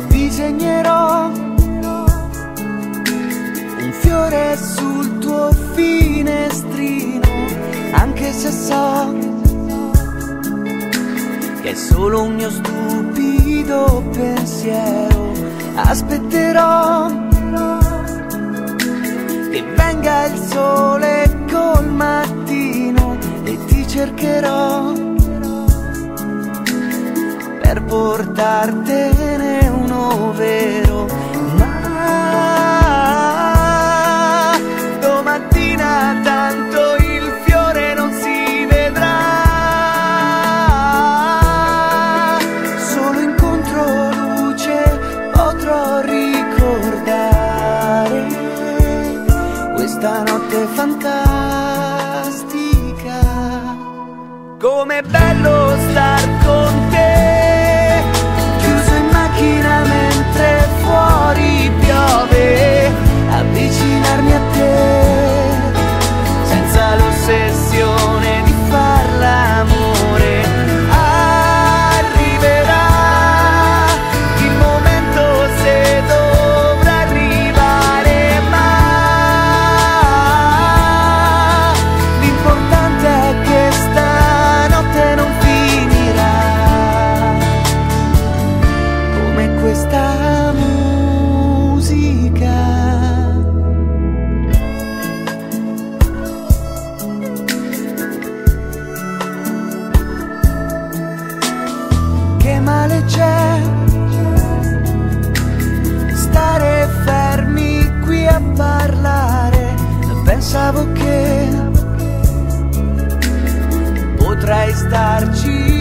Disegnerò un fiore sul tuo finestrino, anche se so che è solo un mio stupido pensiero. Aspetterò che venga il sole col mattino e ti cercherò per portartene uno vero. Ma domattina tanto il fiore non si vedrà, solo in controluce potrò ricordare questa notte fantastica. Com'è bello star con te, chiuso in macchina mentre fuori piove, avvicinarmi a te senza l'ossessione di far l'amore. Arriverà il momento, se dovrà arrivare, ma l'importante è che stanotte non finirà come questa musica. Che male c'è stare fermi qui a parlare? Pensavo che potrei starci